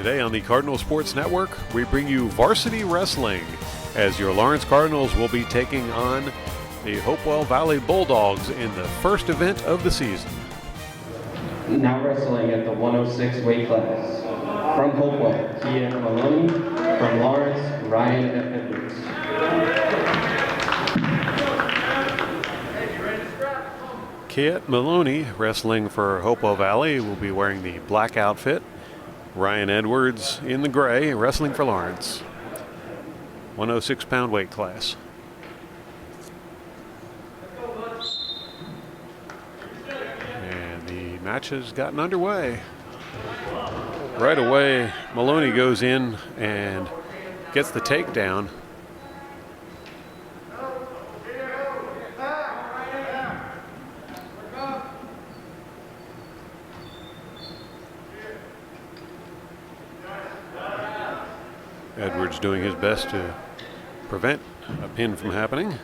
Today on the Cardinal Sports Network, we bring you Varsity Wrestling, as your Lawrence Cardinals will be taking on the Hopewell Valley Bulldogs in the first event of the season. Now wrestling at the 106 weight class. From Hopewell, Kia Maloney. From Lawrence, Ryan Edwards. Kia Maloney, wrestling for Hopewell Valley, will be wearing the black outfit. Ryan Edwards in the gray, wrestling for Lawrence. 106-pound weight class. And the match has gotten underway. Right away, Maloney goes in and gets the takedown. Edwards doing his best to prevent a pin from happening.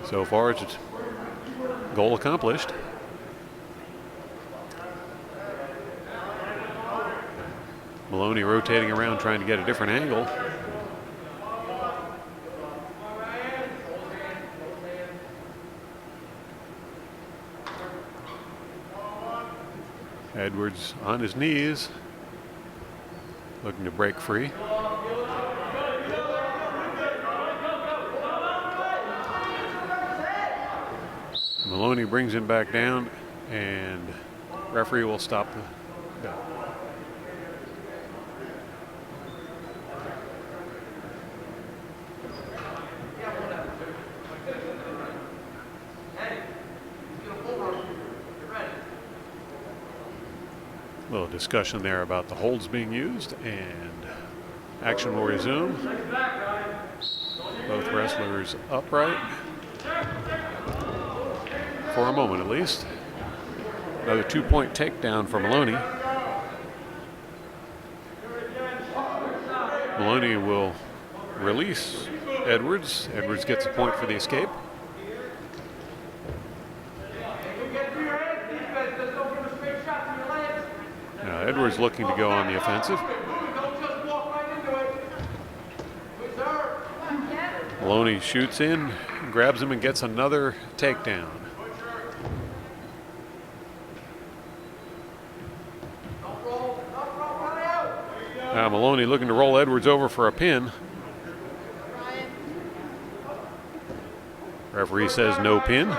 So far, it's goal accomplished. Maloney rotating around trying to get a different angle. Edwards on his knees, looking to break free. Maloney brings him back down, and referee will stop the bout. A little discussion there about the holds being used, and action will resume. Both wrestlers upright for a moment at least. Another 2-point takedown for Maloney. Maloney will release Edwards. Edwards gets a point for the escape. Now Edwards looking to go on the offensive. Maloney shoots in, grabs him, and gets another takedown. Now Maloney looking to roll Edwards over for a pin. Referee says no pin.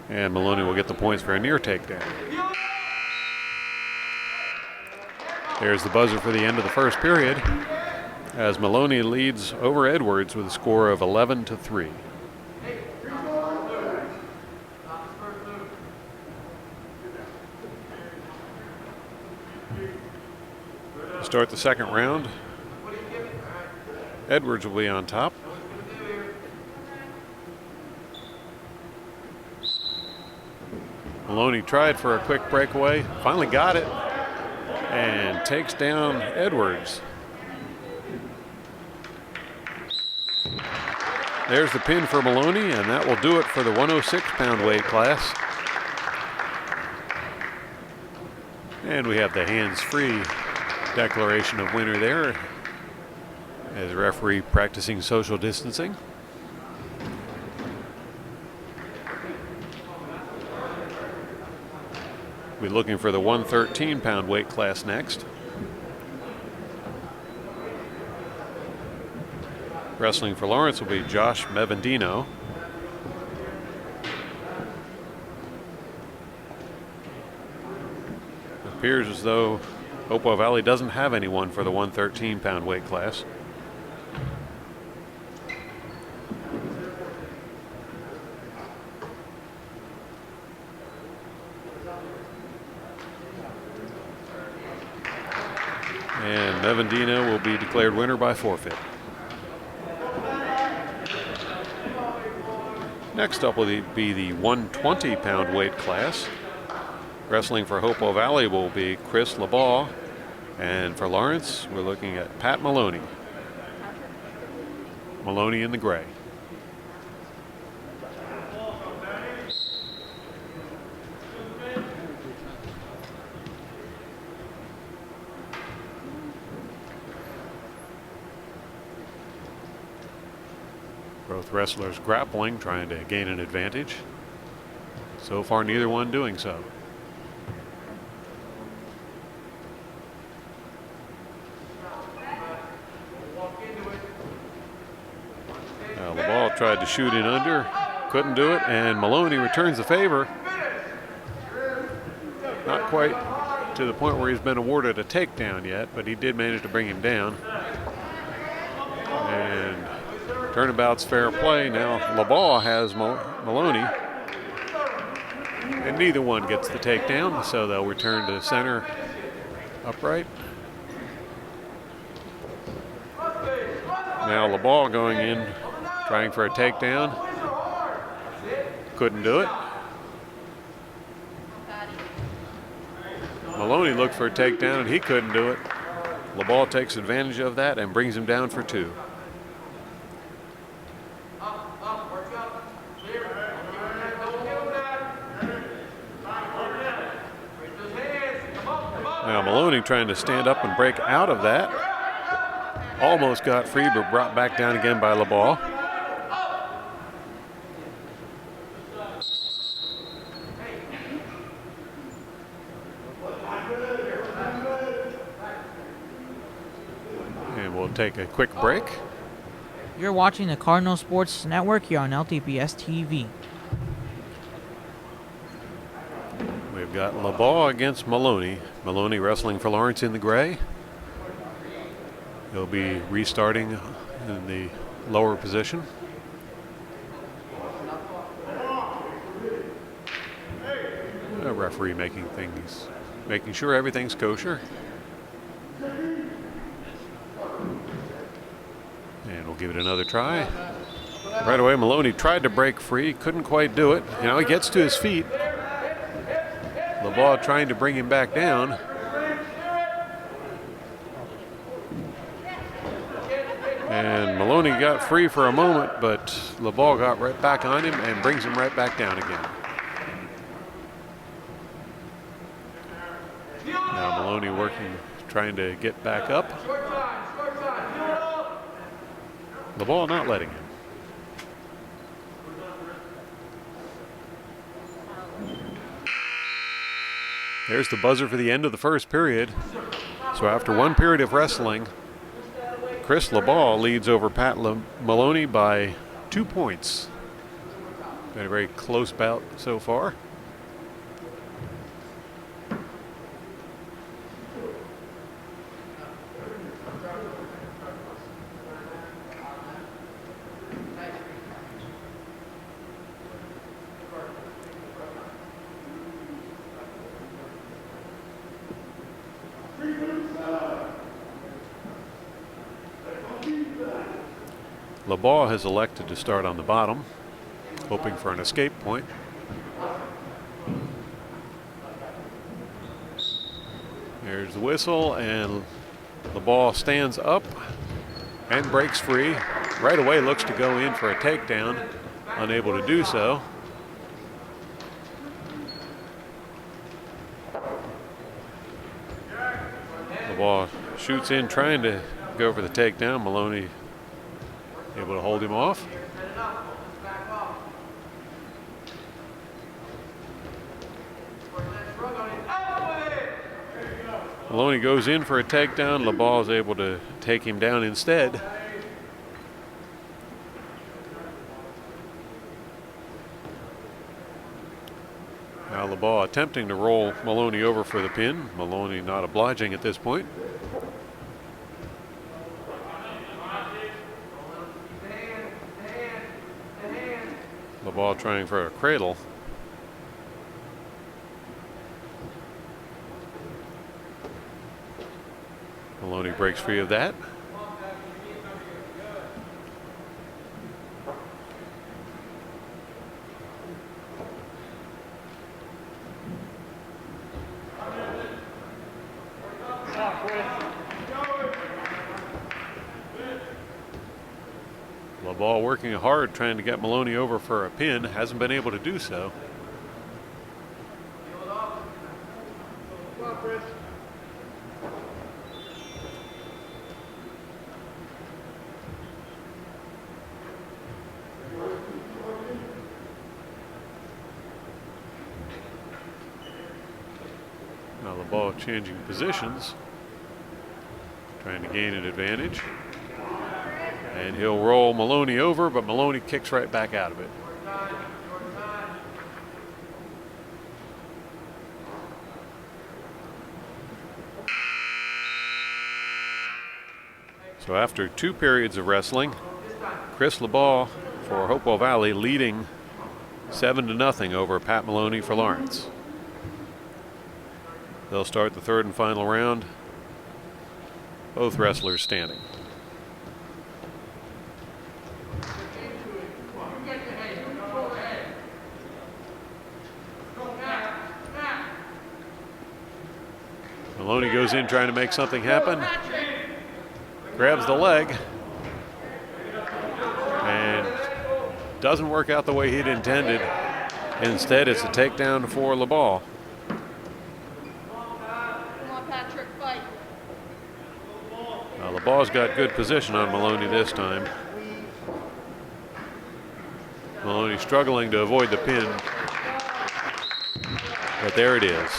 And Maloney will get the points for a near takedown. There's the buzzer for the end of the first period, as Maloney leads over Edwards with a score of 11-3. To start the second round, Edwards will be on top. Maloney tried for a quick breakaway, finally got it, and takes down Edwards. There's the pin for Maloney, and that will do it for the 106-pound weight class. And we have the hands-free declaration of winner there, as referee practicing social distancing. We're looking for the 113-pound weight class next. Wrestling for Lawrence will be Josh Mevendino. It appears as though Hopewell Valley doesn't have anyone for the 113-pound weight class. And Mevendino will be declared winner by forfeit. Next up will be the 120-pound weight class. Wrestling for Hopewell Valley will be Chris LeBaugh. And for Lawrence, we're looking at Pat Maloney. Maloney in the gray. Both wrestlers grappling, trying to gain an advantage. So far, neither one doing so. Now, the ball tried to shoot in under, couldn't do it, and Maloney returns the favor. Not quite to the point where he's been awarded a takedown yet, but he did manage to bring him down. And turnabout's fair play. Now LaBaugh has Maloney, and neither one gets the takedown, so they'll return to center upright. Now LaBaugh going in, trying for a takedown. Couldn't do it. Maloney looked for a takedown and he couldn't do it. LaBaugh takes advantage of that and brings him down for 2. Now Maloney trying to stand up and break out of that. Almost got free, but brought back down again by LaBaugh. And we'll take a quick break. You're watching the Cardinal Sports Network here on LTPS TV. We've got LaBaugh against Maloney. Maloney wrestling for Lawrence in the gray. He'll be restarting in the lower position. A referee making sure everything's kosher. And we'll give it another try. Right away, Maloney tried to break free, couldn't quite do it. Now he gets to his feet. LaBaugh trying to bring him back down. And Maloney got free for a moment, but LaBaugh got right back on him and brings him right back down again. Now Maloney working, trying to get back up. LaBaugh not letting him. There's the buzzer for the end of the first period. So after 1 period of wrestling, Chris LaBaugh leads over Pat Maloney by 2 points. Been a very close bout so far. LaBaugh has elected to start on the bottom, hoping for an escape point. There's the whistle, and LaBaugh stands up and breaks free. Right away looks to go in for a takedown, unable to do so. LaBaugh shoots in trying to go for the takedown. Maloney able to hold him off. Maloney goes in for a takedown. LaBaugh is able to take him down instead. Now LaBaugh attempting to roll Maloney over for the pin. Maloney not obliging at this point. LaBaugh trying for a cradle. Maloney breaks free of that. LaBaugh working hard trying to get Maloney over for a pin, hasn't been able to do so. Ball changing positions, trying to gain an advantage. And he'll roll Maloney over, but Maloney kicks right back out of it. So after 2 periods of wrestling, Chris LeBeau for Hopewell Valley leading 7-0 over Pat Maloney for Lawrence. They'll start the 3rd and final round. Both wrestlers standing. Maloney goes in trying to make something happen. Grabs the leg. And doesn't work out the way he'd intended. Instead, it's a takedown for LeBeau. LeBeau's got good position on Maloney this time. Maloney struggling to avoid the pin. But there it is.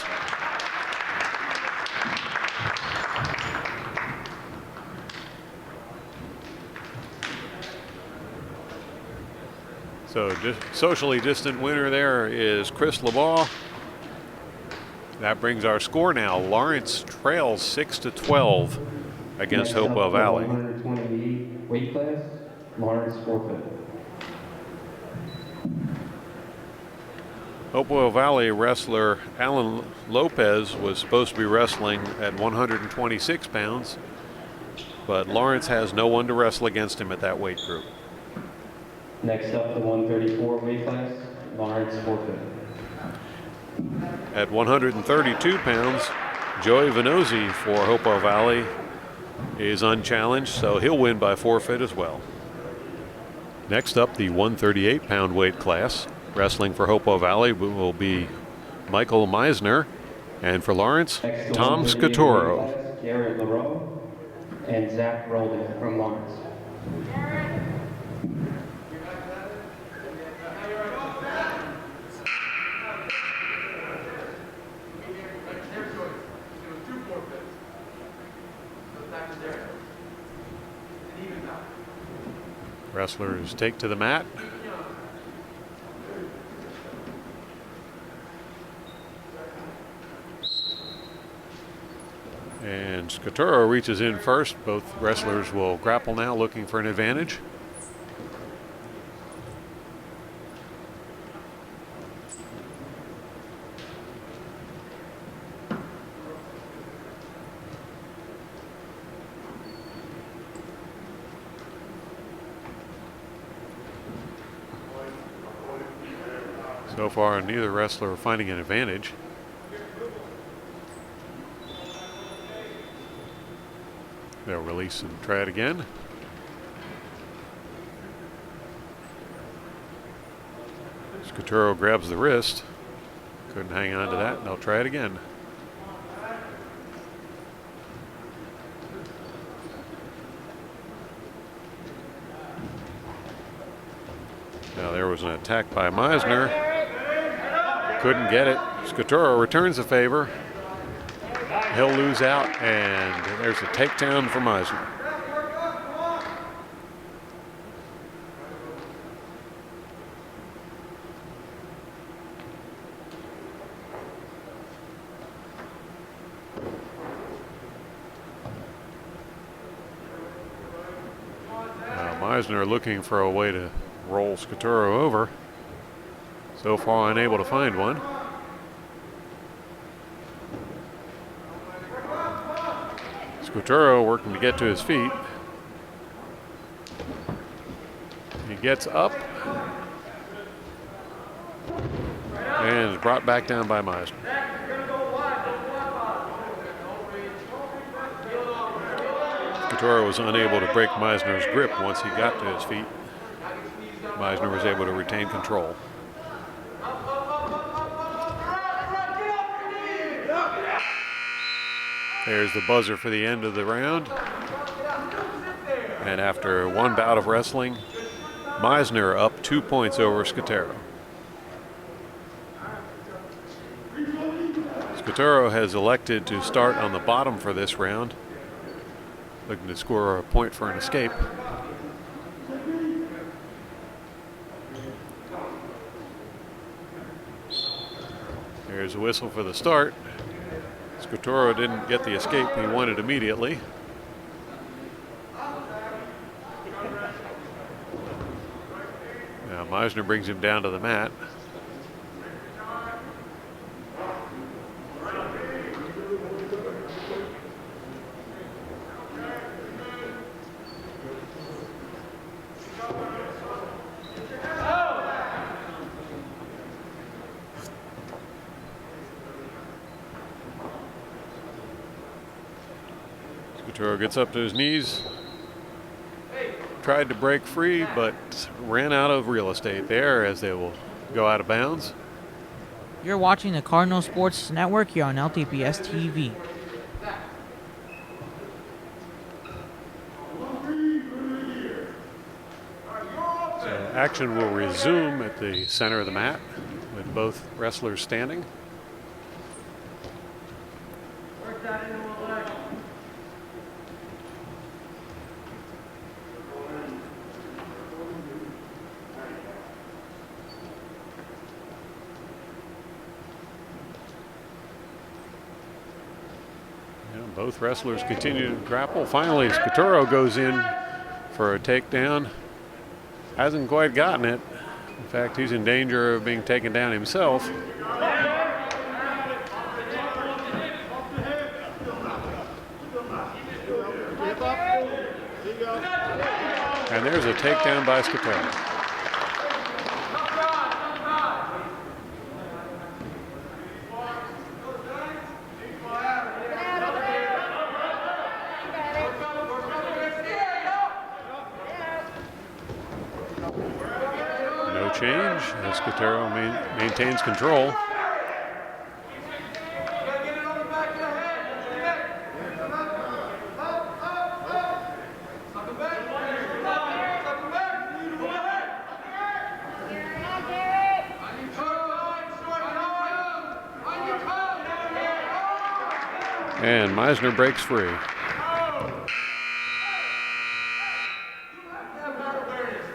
So socially distant winner there is Chris LeBeau. That brings our score now. Lawrence trails 6-12 against Hopewell Valley. 120 weight class, Lawrence forfeit. Hopewell Valley wrestler Alan Lopez was supposed to be wrestling at 126 pounds, but Lawrence has no one to wrestle against him at that weight group. Next up, the 134 weight class, Lawrence forfeit. At 132 pounds, Joey Venozzi for Hopewell Valley is unchallenged, so he'll win by forfeit as well. Next up, the 138-pound weight class. Wrestling for Hopewell Valley will be Michael Meisner, and for Lawrence, Tom Scatoro. Garrett LaRoe and Zach Roldan from Lawrence. Wrestlers take to the mat. And Scatoro reaches in first. Both wrestlers will grapple now, looking for an advantage. So far, neither wrestler finding an advantage. They'll release and try it again. Scatoro grabs the wrist. Couldn't hang on to that, and they'll try it again. Now there was an attack by Meisner. Couldn't get it. Scatoro returns the favor. He'll lose out, and there's a takedown for Meisner. Now Meisner looking for a way to roll Scatoro over. So far unable to find one. Scatoro working to get to his feet. He gets up and is brought back down by Meisner. Scatoro was unable to break Meisner's grip once he got to his feet. Meisner was able to retain control. There's the buzzer for the end of the round. And after one bout of wrestling, Meisner up 2 points over Scatoro. Scoturo has elected to start on the bottom for this round, looking to score a point for an escape. There's a whistle for the start. Scoturo didn't get the escape he wanted immediately. Now Meisner brings him down to the mat. Scoturo gets up to his knees, tried to break free, but ran out of real estate there as they will go out of bounds. You're watching the Cardinal Sports Network here on LTPS TV. So action will resume at the center of the mat with both wrestlers standing. Both wrestlers continue to grapple. Finally, Scoturo goes in for a takedown. Hasn't quite gotten it. In fact, he's in danger of being taken down himself. And there's a takedown by Scoturo. Change as Scoturo maintains control. And Meisner breaks free.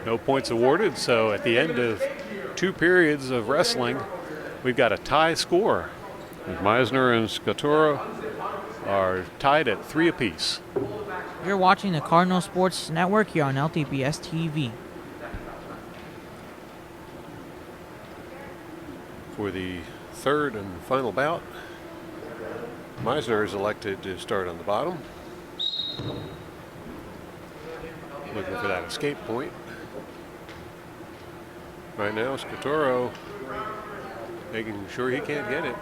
No points awarded, so at the end of 2 periods of wrestling, we've got a tie score. Meisner and Scoturo are tied at 3 apiece. You're watching the Cardinal Sports Network here on LTPS TV. For the third and final bout, Meisner is elected to start on the bottom, looking for that escape point. Right now, Scoturo making sure he can't get it.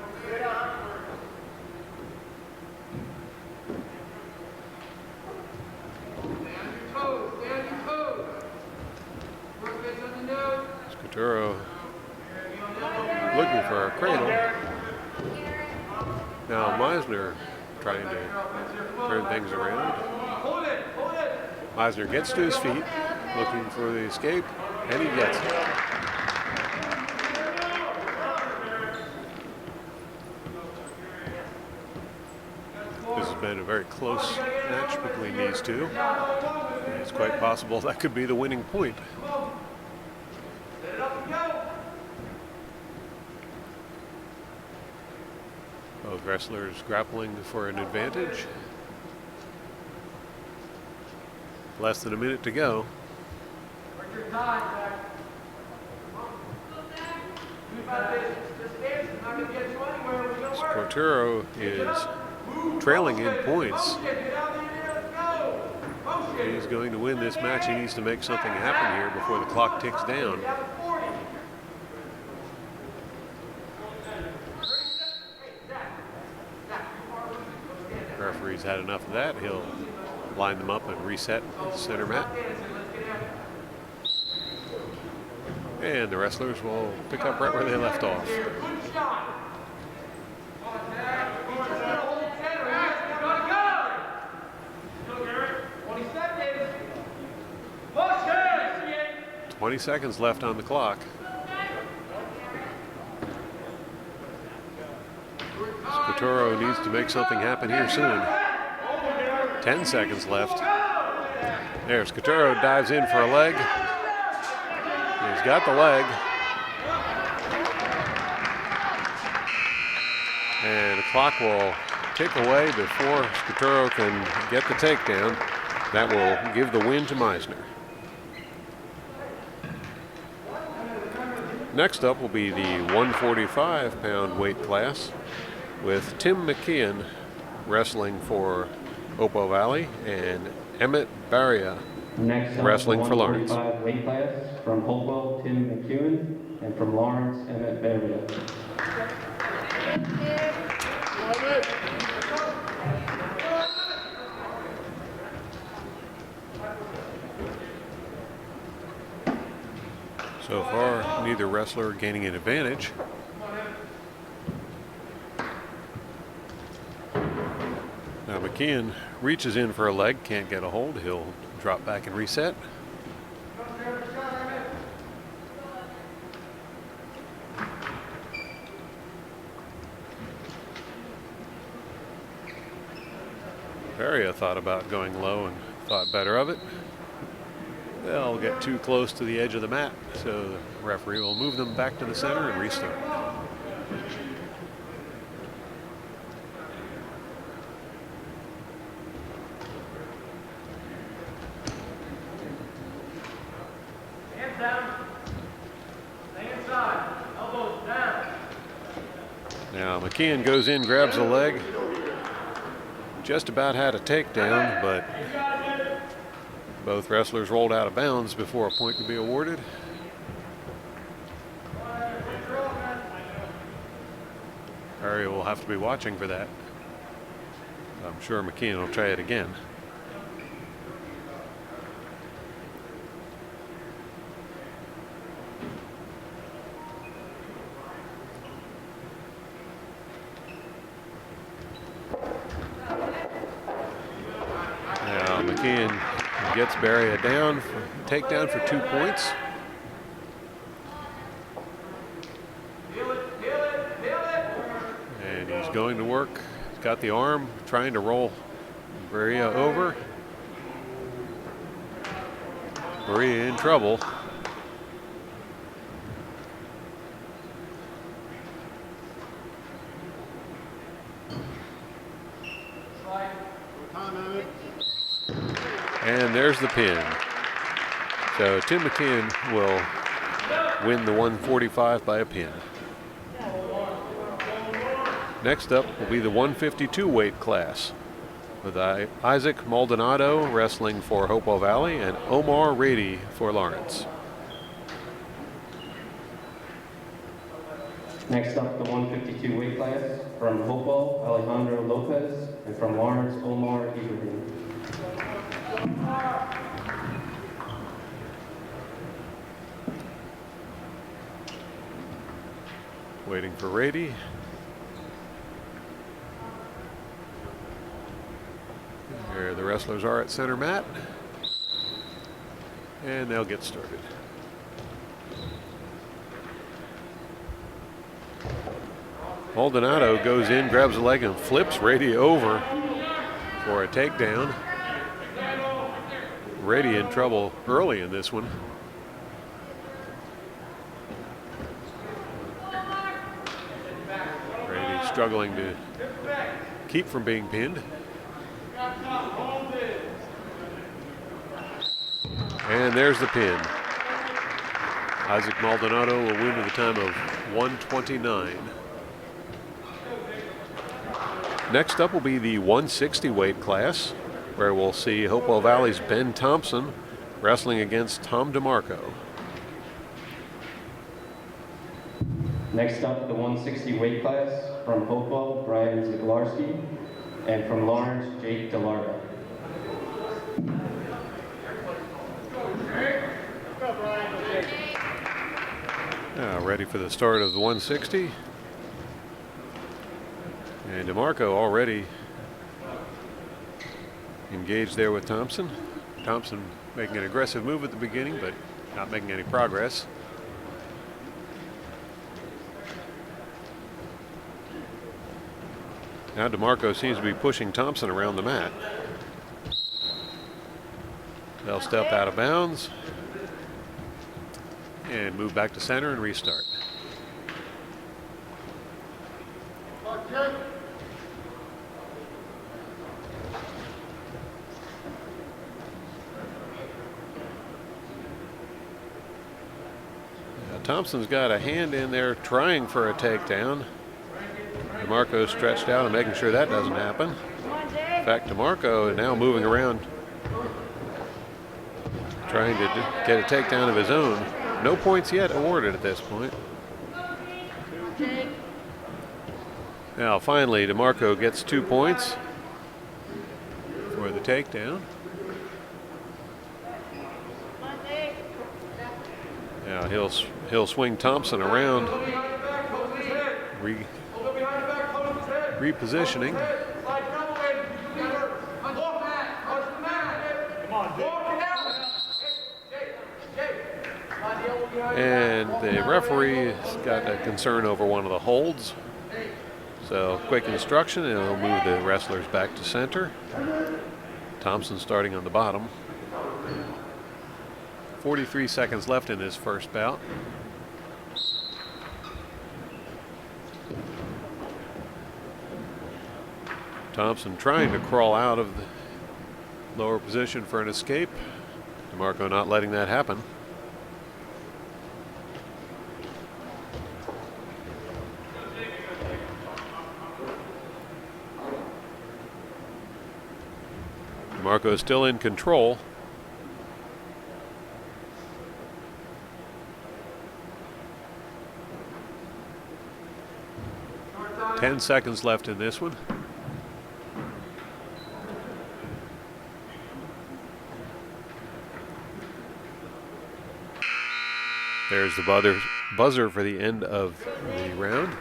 Scoturo looking for a cradle. Now Meisner trying to turn things around. Meisner gets to his feet, looking for the escape, and he gets it. This has been a very close match between these two. It's quite possible that could be the winning point. Both wrestlers grappling for an advantage. Less than a minute to go. Scoturo is trailing in points. He's going to win this match. He needs to make something happen here before the clock ticks down. Referee's had enough of that. He'll line them up and reset the center mat. And the wrestlers will pick up right where they left off. "20 seconds left on the clock. Scuturo needs to make something happen here soon. 10 seconds left. There, Scuturo dives in for a leg. He's got the leg. And the clock will tick away before Scuturo can get the takedown. That will give the win to Meisner. Next up will be the 145-pound weight class with Tim McKeon wrestling for Hopewell Valley and Emmett Barria Next up, wrestling for Lawrence. 145 weight class from Hopewell, Tim McEwen, and from Lawrence, Emmett Barria. So far, neither wrestler gaining an advantage. Now McKeon reaches in for a leg, can't get a hold. He'll drop back and reset. Barria thought about going low and thought better of it. They'll get too close to the edge of the mat, so the referee will move them back to the center and restart. Hands down. Stay inside. Elbows down. Now McKeon goes in, grabs a leg. Just about had a takedown, but both wrestlers rolled out of bounds before a point could be awarded. Barria will have to be watching for that. I'm sure McKeon will try it again. Now McKeon gets Barria down for takedown for 2 points. And he's going to work. He's got the arm, trying to roll Barria over. Barria in trouble. And there's the pin. So Tim McKeon will win the 145 by a pin. Next up will be the 152 weight class with Isaac Maldonado wrestling for Hopewell Valley and Omar Rady for Lawrence. Next up, the 152 weight class from Hopewell, Alejandro Lopez, and from Lawrence, Omar Ibrahim. Waiting for Rady. There the wrestlers are at center mat. And they'll get started. Maldonado goes in, grabs a leg, and flips Rady over for a takedown. Rady in trouble early in this one. Rady struggling to keep from being pinned. And there's the pin. Isaac Maldonado will win at the time of 129. Next up will be the 160 weight class, where we'll see Hopewell Valley's Ben Thompson wrestling against Tom DeMarco. Next up, the 160 weight class from Hopewell, Brian Zaglarski, and from Lawrence, Jake DeLarga. Now ready for the start of the 160. And DeMarco already engaged there with Thompson. Thompson making an aggressive move at the beginning, but not making any progress. Now DeMarco seems to be pushing Thompson around the mat. They'll step out of bounds and move back to center and restart. Thompson's got a hand in there trying for a takedown. DeMarco stretched out and making sure that doesn't happen. In fact, DeMarco is now moving around trying to get a takedown of his own. No points yet awarded at this point. Now finally DeMarco gets 2 points for the takedown. Now he'll swing Thompson around, repositioning. And the referee's got a concern over one of the holds. So quick instruction, and he'll move the wrestlers back to center. Thompson starting on the bottom. 43 seconds left in his first bout. Thompson trying to crawl out of the lower position for an escape. DeMarco not letting that happen. DeMarco is still in control. Ten seconds left in this one. There's the buzzer for the end of the round.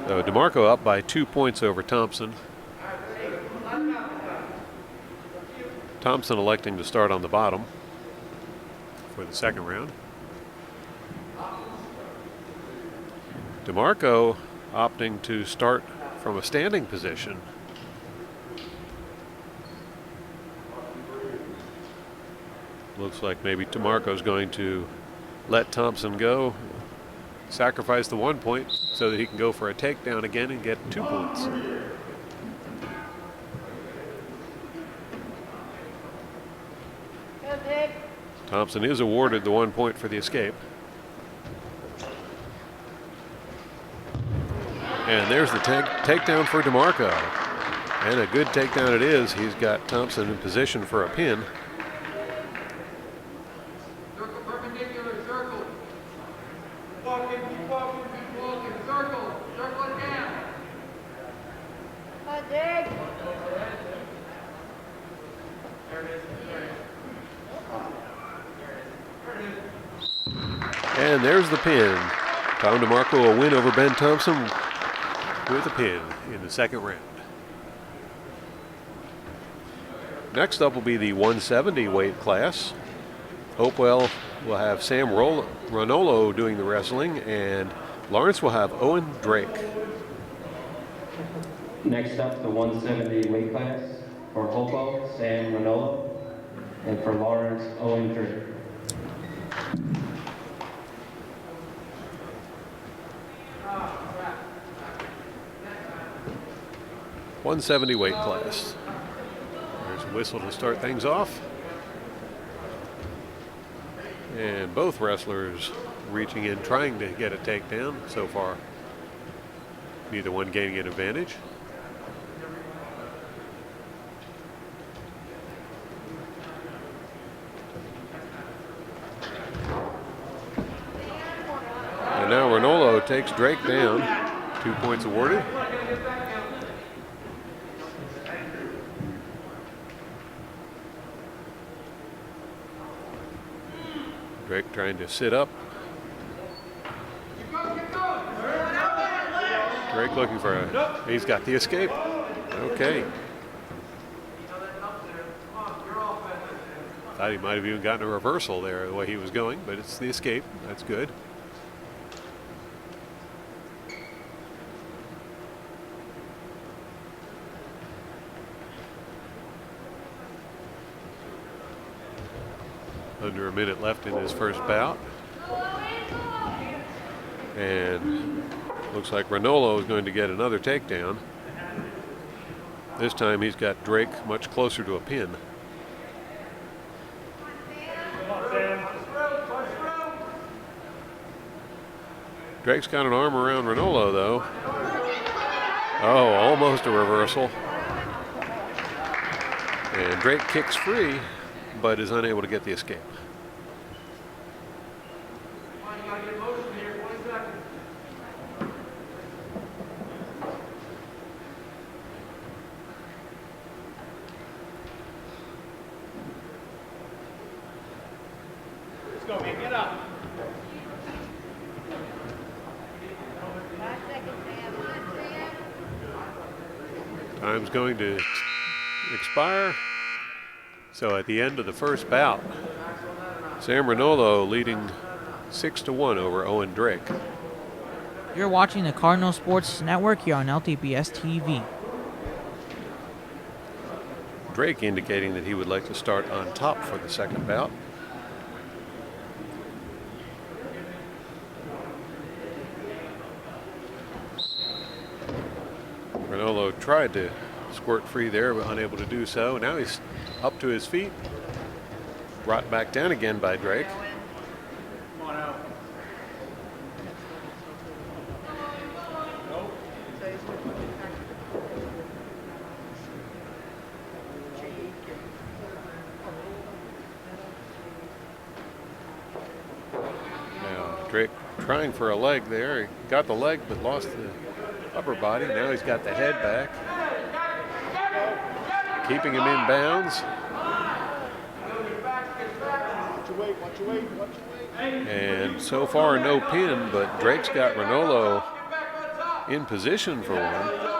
So DeMarco up by 2 points over Thompson. Thompson electing to start on the bottom for the second round. DeMarco opting to start from a standing position. Looks like maybe DeMarco's going to let Thompson go, sacrifice the 1 point so that he can go for a takedown again and get 2 points. Thompson is awarded the 1 point for the escape. And there's the takedown for DeMarco. And a good takedown it is. He's got Thompson in position for a pin. Circle perpendicular, circle. Keep walking, circle. Circle it down. There it is. And there's the pin. Tom DeMarco a win over Ben Thompson with a pin in the second round. Next up will be the 170 weight class. Hopewell will have Sam Ronolo doing the wrestling, and Lawrence will have Owen Drake. Next up, the 170 weight class. For Hopewell, Sam Ranolo. And for Lawrence, Owen Drake. .170 weight class. There's a whistle to start things off. And both wrestlers reaching in, trying to get a takedown so far. Neither one gaining an advantage. And now Ranolo takes Drake down. 2 points awarded. Drake trying to sit up. Drake looking for a, he's got the escape. Okay. Thought he might have even gotten a reversal there the way he was going, but it's the escape. That's good. Under a minute left in his first bout. And looks like Ranolo is going to get another takedown. This time he's got Drake much closer to a pin. Drake's got an arm around Ranolo though. Oh, almost a reversal. And Drake kicks free, but is unable to get the escape. Let's go, man. Get up. Time's going to expire. So at the end of the first bout, Sam Ranolo leading 6-1 over Owen Drake. You're watching the Cardinal Sports Network here on LTBS TV. Drake indicating that he would like to start on top for the second bout. Ranolo tried to squirt free there, but unable to do so. Now he's up to his feet. Brought back down again by Drake. Come on out. Now Drake trying for a leg there. He got the leg but lost the upper body. Now he's got the head back. Keeping him in bounds. Watch your weight. And so far no pin, but Drake's got Ranolo in position for one.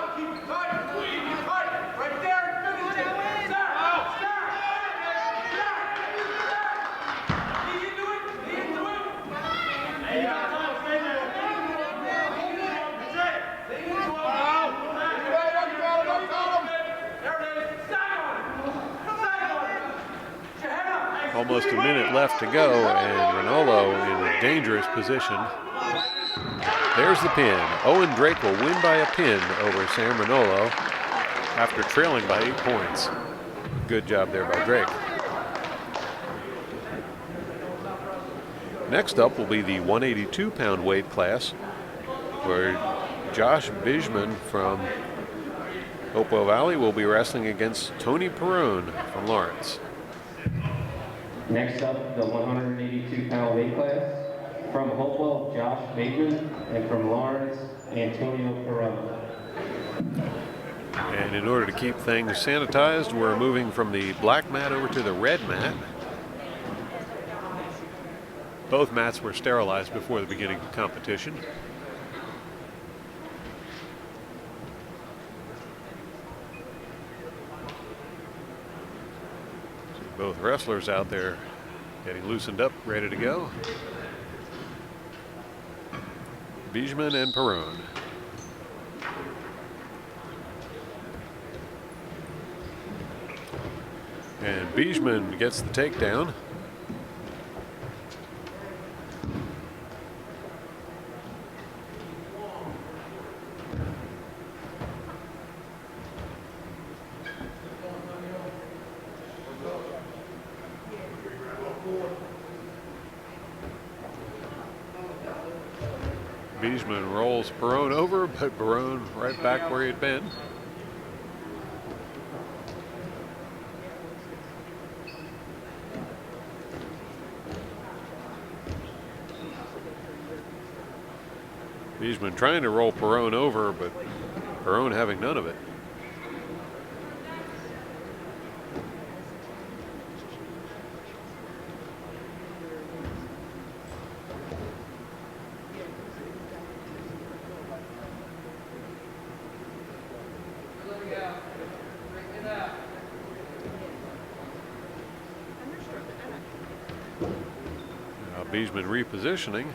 Almost a minute left to go, and Ranolo in a dangerous position. There's the pin. Owen Drake will win by a pin over Sam Ranolo after trailing by 8 points. Good job there by Drake. Next up will be the 182-pound weight class, where Josh Bijman from Hopewell Valley will be wrestling against Tony Perrone from Lawrence. Next up, the 182-pound weight class. From Hopewell, Josh Bateman, and from Lawrence, Antonio Perrone. And in order to keep things sanitized, we're moving from the black mat over to the red mat. Both mats were sterilized before the beginning of the competition. Both wrestlers out there getting loosened up, ready to go. Bijman and Perrone. And Bijman gets the takedown. Bijman rolls Perrone over, but Perrone right back where he'd been. Bijman trying to roll Perrone over, but Perrone having none of it. Now Bijman repositioning.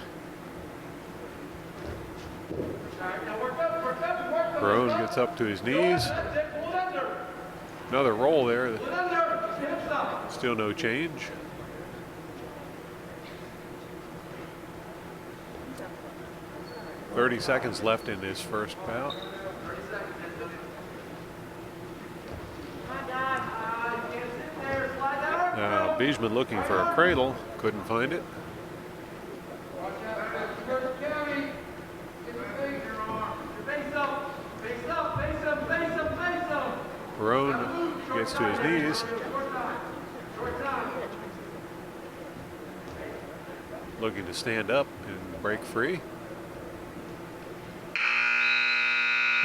Perrone gets up to his knees. Another roll there. Still no change. 30 seconds left in his first bout. Now, Bijman looking for a cradle, couldn't find it. Perone gets to his knees. Looking to stand up and break free.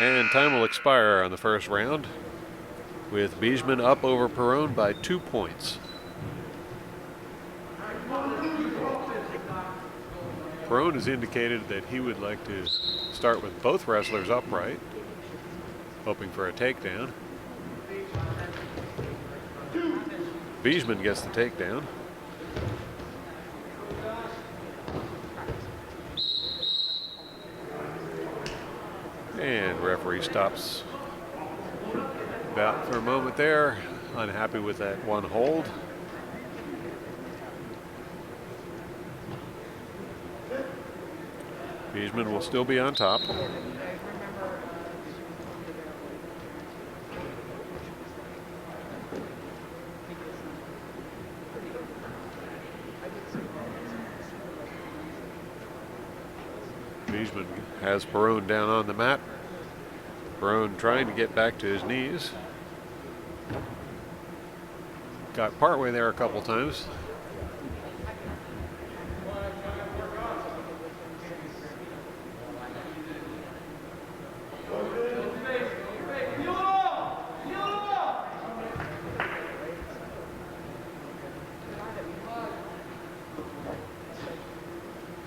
And time will expire on the first round, with Bijman up over Perone by 2 points. Perone has indicated that he would like to start with both wrestlers upright, hoping for a takedown. Bijman gets the takedown. And referee stops bout for a moment there, unhappy with that one hold. Bijman will still be on top. Bijman has Perone down on the mat. Perone trying to get back to his knees. Got partway there a couple times.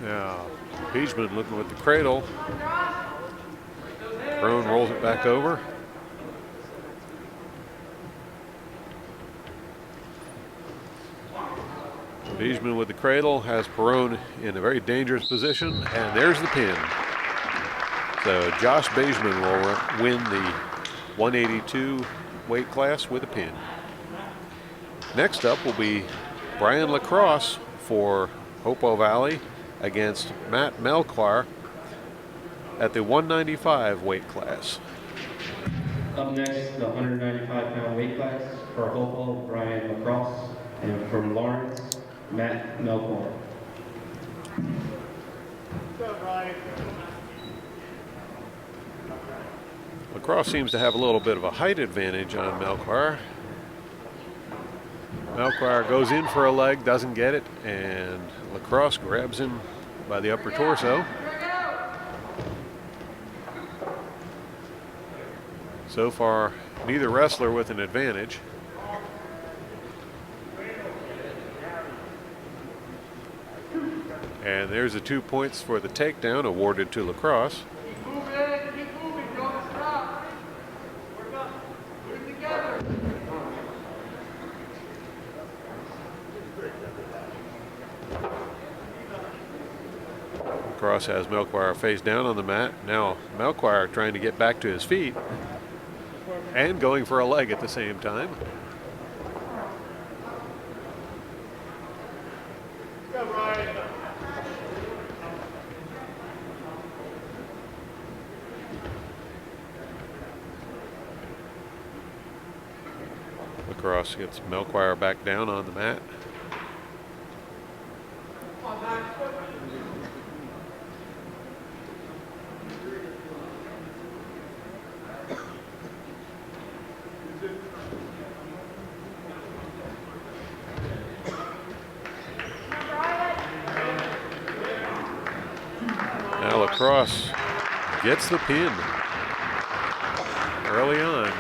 Now, Bijman looking with the cradle. Perone rolls it back over. Bijman with the cradle has Perone in a very dangerous position, and there's the pin. So Josh Bijman will win the 182 weight class with a pin. Next up will be Brian Lacrosse for Hopewell Valley against Matt Melquire at the 195 weight class. Up next, the 195-pound weight class for Hopewell, Brian Lacrosse, and from Lawrence, Matt Melquire. Lacrosse seems to have a little bit of a height advantage on Melquire. Melquire goes in for a leg, doesn't get it, and Lacrosse grabs him by the upper torso. So far, neither wrestler with an advantage. And there's the 2 points for the takedown awarded to Lacrosse. Lacrosse has Melquire face down on the mat. Now Melquire trying to get back to his feet and going for a leg at the same time. Lacrosse gets Melquire back down on the mat. Now Lacrosse gets the pin early on.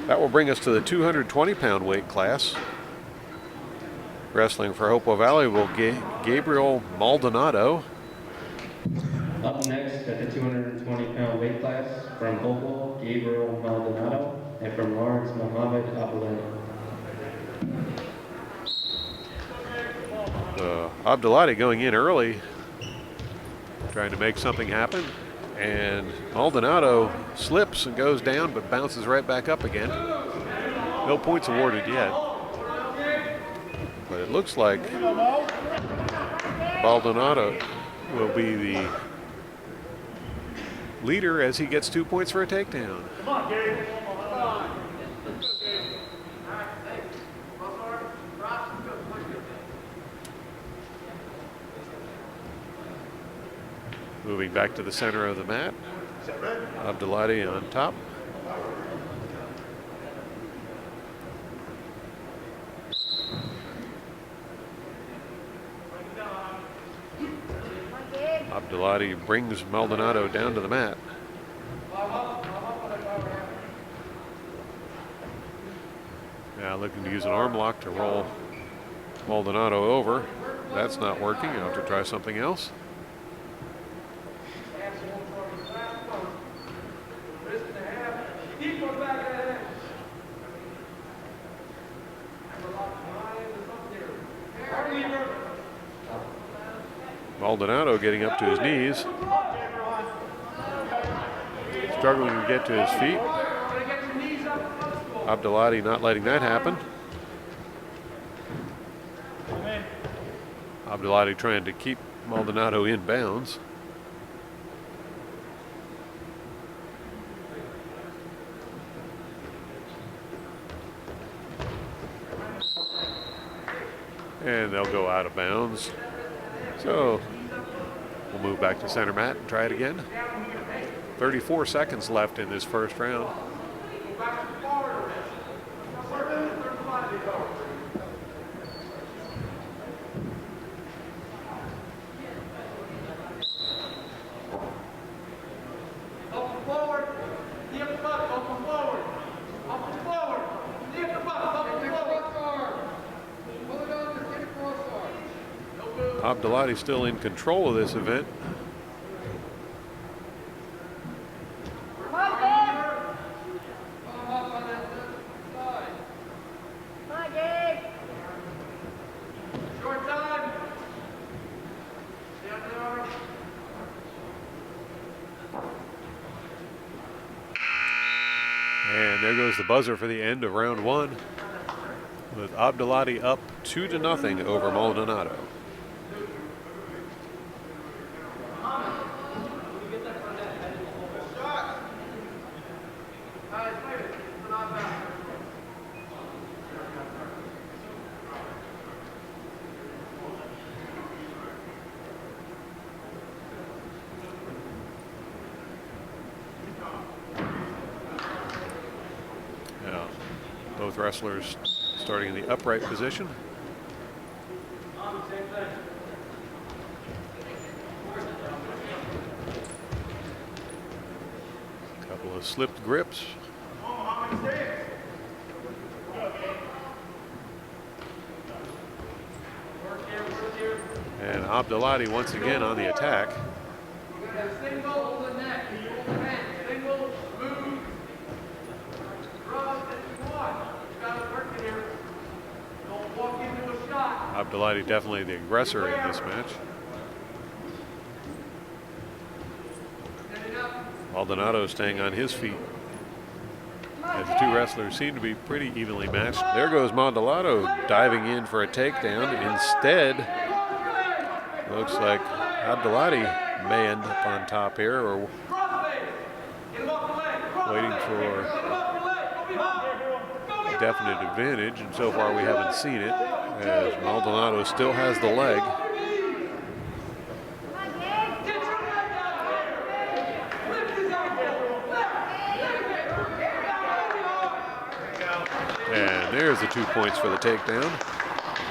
That will bring us to the 220-pound weight class. Wrestling for Hopewell Valley will Gabriel Maldonado. Up next at the 220-pound weight class from Hopewell, Gabriel Maldonado, and from Lawrence, Muhammad Abdullahi. Abdullahi going in early, trying to make something happen. And Maldonado slips and goes down, but bounces right back up again. No points awarded yet. But it looks like Maldonado will be the leader as he gets 2 points for a takedown. Come on, Gary. Come on. Moving back to the center of the mat. Abdelati on top. Abdelati brings Maldonado down to the mat. Now looking to use an arm lock to roll Maldonado over. That's not working. I'll have to try something else. Maldonado getting up to his knees. Struggling to get to his feet. Abdelati not letting that happen. Abdelati trying to keep Maldonado in bounds. And they'll go out of bounds. So we'll move back to center mat and try it again. 34 seconds left in this first round. Abdelati still in control of this event. And there goes the buzzer for the end of round one, with Abdelati up 2-0 over Maldonado. Both wrestlers starting in the upright position. A couple of slipped grips. And Abdelati once again on the attack. Abdelati definitely the aggressor in this match. Maldonado staying on his feet, as the two wrestlers seem to be pretty evenly matched. There goes Maldonado diving in for a takedown. Instead, looks like Abdelati may end up on top here, or waiting for a definite advantage, and so far we haven't seen it, as Maldonado still has the leg. And there's the 2 points for the takedown.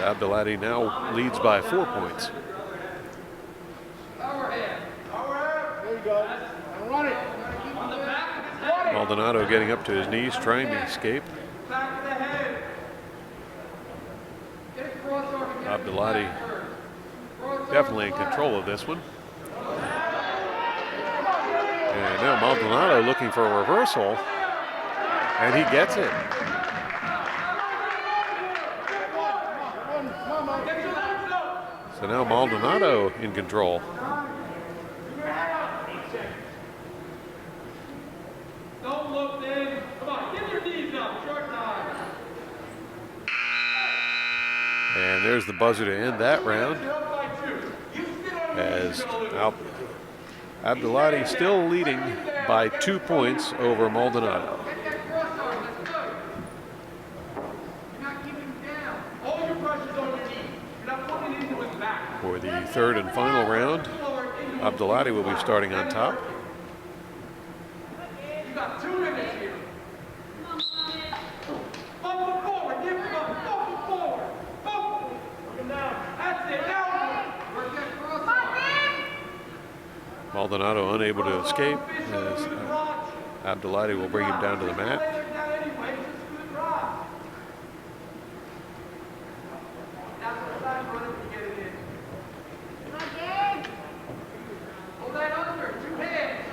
Abdelati now leads by 4 points. Maldonado getting up to his knees, trying to escape. Abdelati definitely in control of this one. And now Maldonado looking for a reversal, and he gets it. So now Maldonado in control. Don't look, Dave. Come on, get your knees up. Short time. And there's the buzzer to end that round, as Abdullati still leading by 2 points over Maldonado. For the third and final round, Abdullati will be starting on top. You got 2 minutes here. Bump forward, give him up, bump forward, bump. That's it, now. Maldonado unable to escape, as Abdullati will bring him down to the mat. Hold that under, 2 hands.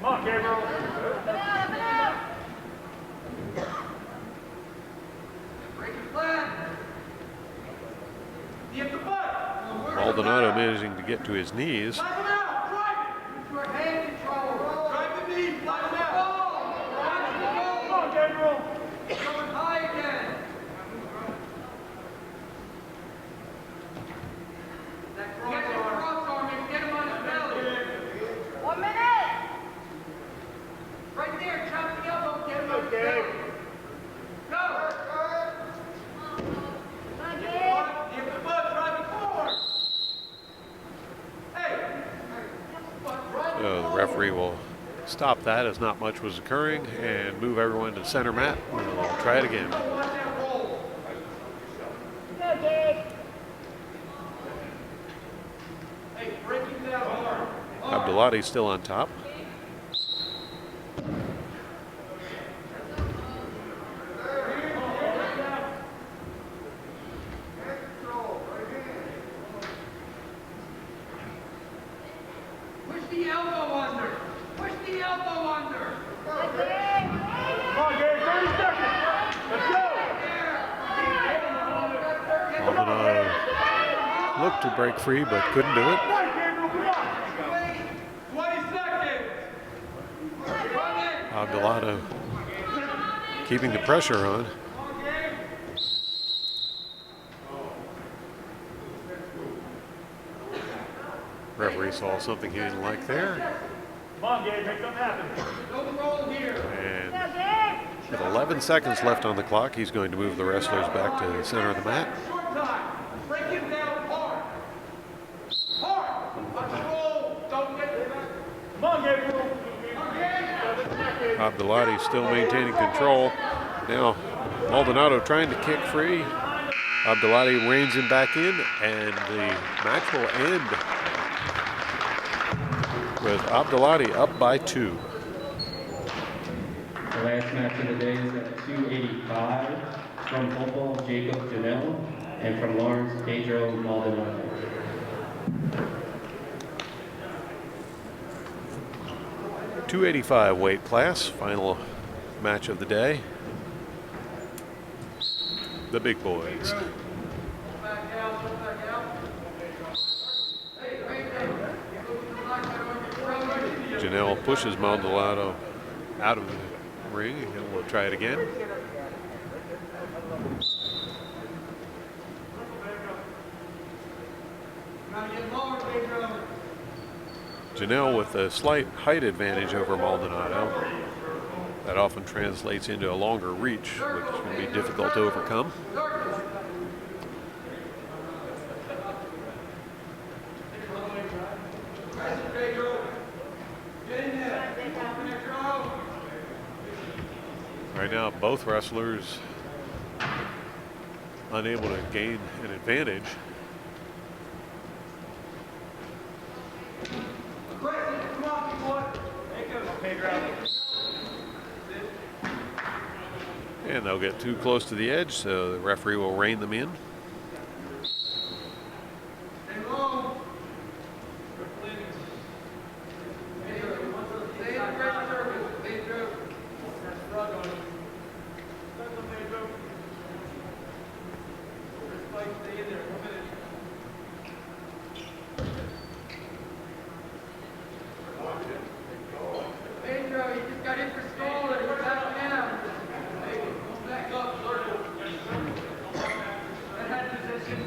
Come on, Gabriel. Break it flat. Get the butt. Maldonado managing to get to his knees. Drive him out. Drive it. Use your hand control. Drive the knee. Drive him out. Come on, Gabriel. Going high again. Get the cross arm and get him on his belly. 1 minute. Right there. Chop the elbow. Get him on his belly. Go. Give the butt. Drive it forward. Hey. So the referee will stop that as not much was occurring and move everyone to center mat. We'll try it again. Watch that roll. Hey, break him down hard. Abdullati still on top. Push the elbow under. Push the elbow under. Come on, Gary, 30 seconds. Let's go. Maldonado looked to break free but couldn't do it. 20 seconds. Run it. Abdullati keeping the pressure on. Referee saw something he didn't like there. Come on, Gabe, make something happen. Don't roll here. And with 11 seconds left on the clock, he's going to move the wrestlers back to the center of the mat. Short time. Break him down hard. Hard. Watch the roll. Don't get it. Come on, Gabriel. Abdullati still maintaining control. Now Maldonado trying to kick free. Abdullati reins him back in, and the match will end with Abdullati up by 2. The last match of the day is at 285 from Hopewell, Jacob Janelle, and from Lawrence, Pedro Maldonado. .285 weight class, final match of the day. The big boys. Janelle pushes Maldonado out of the ring, and we'll try it again. Janelle with a slight height advantage over Maldonado. That often translates into a longer reach, which can be difficult to overcome. Right now, both wrestlers unable to gain an advantage. And they'll get too close to the edge, so the referee will rein them in. got in for stalling. He's back down. Back up, circle. That had position.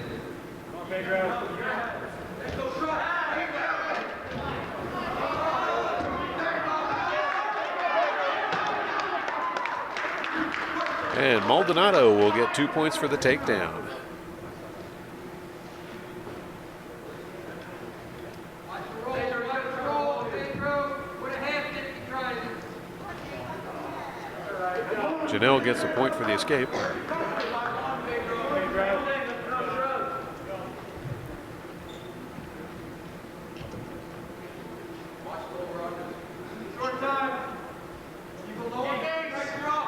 Let's go try. And Maldonado will get 2 points for the takedown. Janelle gets a point for the escape. Short time. Keep it low. Pressure up.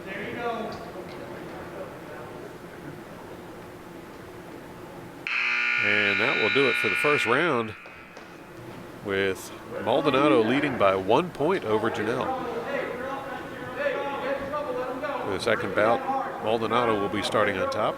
There you go. And that will do it for the first round, with Maldonado leading by 1 point over Janelle. For the second bout, Maldonado will be starting on top.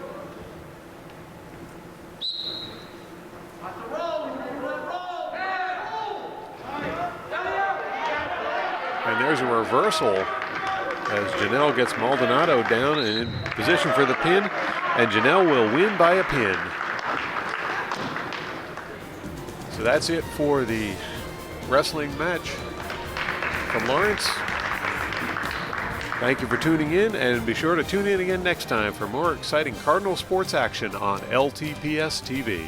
And there's a reversal as Janelle gets Maldonado down and in position for the pin, and Janelle will win by a pin. So that's it for the wrestling match from Lawrence. Thank you for tuning in, and be sure to tune in again next time for more exciting Cardinal sports action on LTPS TV.